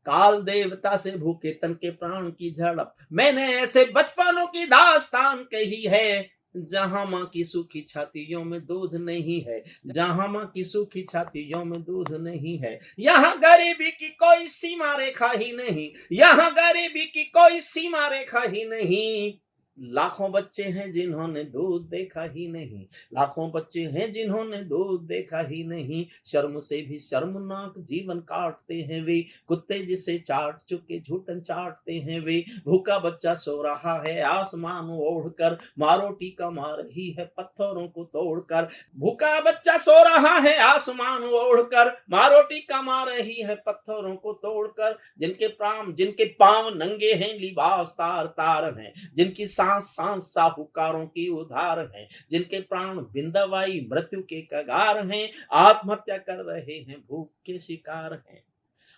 काल देवता से भूखे तन के प्राण की झड़प। मैंने ऐसे बचपनों की दास्तान कही है, जहां माँ की सूखी छातियों में दूध नहीं है, जहां माँ की सूखी छातियों में दूध नहीं है। यहाँ गरीबी की कोई सीमा रेखा ही नहीं, यहाँ गरीबी की कोई सीमा रेखा ही नहीं। लाखों बच्चे हैं जिन्होंने दूध देखा ही नहीं, लाखों बच्चे हैं जिन्होंने दूध देखा ही नहीं। शर्म से भी शर्मनाक जीवन काटते हैं वे, कुत्ते जिसे चाट चुके झूठन चाटते हैं वे। भूखा बच्चा सो रहा है आसमान ओढ़कर, मारो टीका मार रही है पत्थरों को तोड़कर। भूखा बच्चा सो रहा है आसमान ओढ़कर, मारो टीका मार रही है पत्थरों को तोड़कर। जिनके पांव नंगे हैं लिबास तार तार हैं, जिनकी सांस सांस साहूकारों की उधार हैं, जिनके प्राण बिंदवाई मृत्यु के कगार हैं, आत्महत्या कर रहे हैं भूख के शिकार हैं,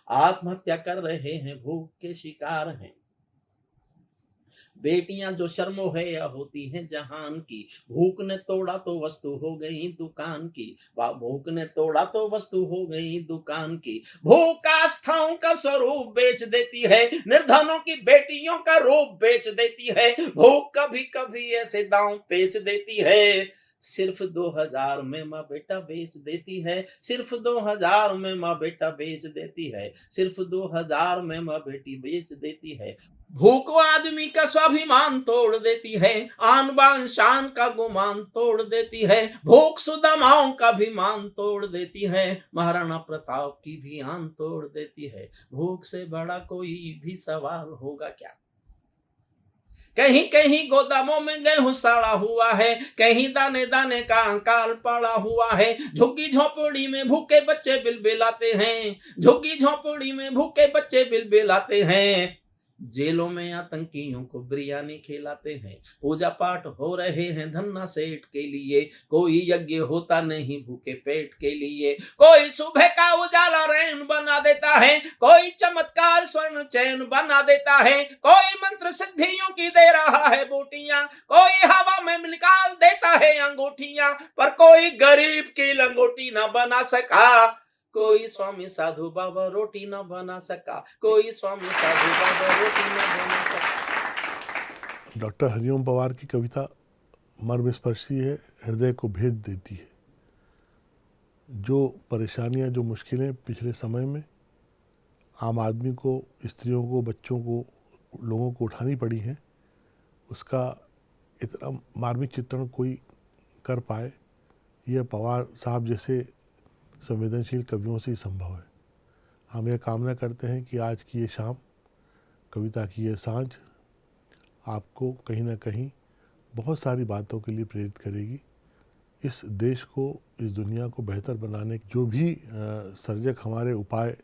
आत्महत्या कर रहे हैं भूख के शिकार हैं। बेटियां जो शर्मो है या होती हैं जहान की, भूख ने तोड़ा तो वस्तु हो गई दुकान की, भूख ने तोड़ा तो वस्तु हो गई दुकान की। भूख आस्थाओं का स्वरूप बेच देती है, निर्धनों की बेटियों का रूप बेच देती है। भूख कभी कभी ऐसे दांव बेच देती है, सिर्फ 2000 में माँ बेटा बेच देती है, सिर्फ 2000 में माँ बेटा बेच देती है, सिर्फ 2000 में माँ बेटी बेच देती है। भूख आदमी का स्वाभिमान तोड़ देती है, आन बान शान का गुमान तोड़ देती है। भूख सुदामाओं का भी मान तोड़ देती है, महाराणा प्रताप की भी आन तोड़ देती है। भूख से बड़ा कोई भी सवाल होगा क्या? कहीं कहीं गोदामों में गेहूं सड़ा हुआ है, कहीं दाने दाने का अंकाल पड़ा हुआ है। झुग्गी झोपड़ी में भूखे बच्चे बिलबिलाते हैं, झुग्गी झोपड़ी में भूखे बच्चे बिलबिलाते हैं। जेलों में आतंकियों को बिरयानी खिलाते हैं, पूजा पाठ हो रहे हैं धन्ना सेठ के लिए, कोई यज्ञ होता नहीं भूखे पेट के लिए। कोई सुबह का उजाला रैन बना देता है, कोई चमत्कार स्वर्ण चैन बना देता है, कोई मंत्र सिद्धियों की दे रहा है बूटियां, कोई हवा में निकाल देता है अंगूठियां, पर कोई गरीब की लंगोटी न बना सका, कोई स्वामी साधु बाबा रोटी न बना सका, कोई स्वामी साधु बाबा रोटी न बना सका। डॉक्टर हरिओम पवार की कविता मर्मस्पर्शी है, हृदय को भेद देती है। जो परेशानियां, जो मुश्किलें पिछले समय में आम आदमी को, स्त्रियों को, बच्चों को, लोगों को उठानी पड़ी हैं, उसका इतना मार्मिक चित्रण कोई कर पाए, यह पवार साहब जैसे संवेदनशील कवियों से ही संभव है। हम यह कामना करते हैं कि आज की ये शाम, कविता की ये सांझ आपको कहीं ना कहीं बहुत सारी बातों के लिए प्रेरित करेगी। इस देश को, इस दुनिया को बेहतर बनाने के जो भी सर्जक हमारे उपाय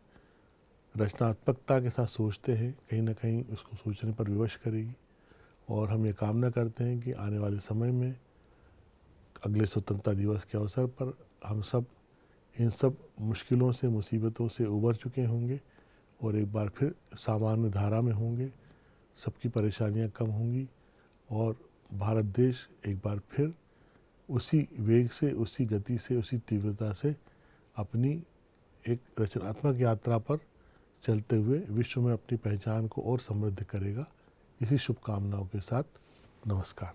रचनात्मकता के साथ सोचते हैं, कहीं ना कहीं उसको सोचने पर विवश करेगी। और हम ये कामना करते हैं कि आने वाले समय में अगले स्वतंत्रता दिवस के अवसर पर हम सब इन सब मुश्किलों से, मुसीबतों से उबर चुके होंगे और एक बार फिर सामान्य धारा में होंगे, सबकी परेशानियां कम होंगी और भारत देश एक बार फिर उसी वेग से, उसी गति से, उसी तीव्रता से अपनी एक रचनात्मक यात्रा पर चलते हुए विश्व में अपनी पहचान को और समृद्ध करेगा। इसी शुभकामनाओं के साथ नमस्कार।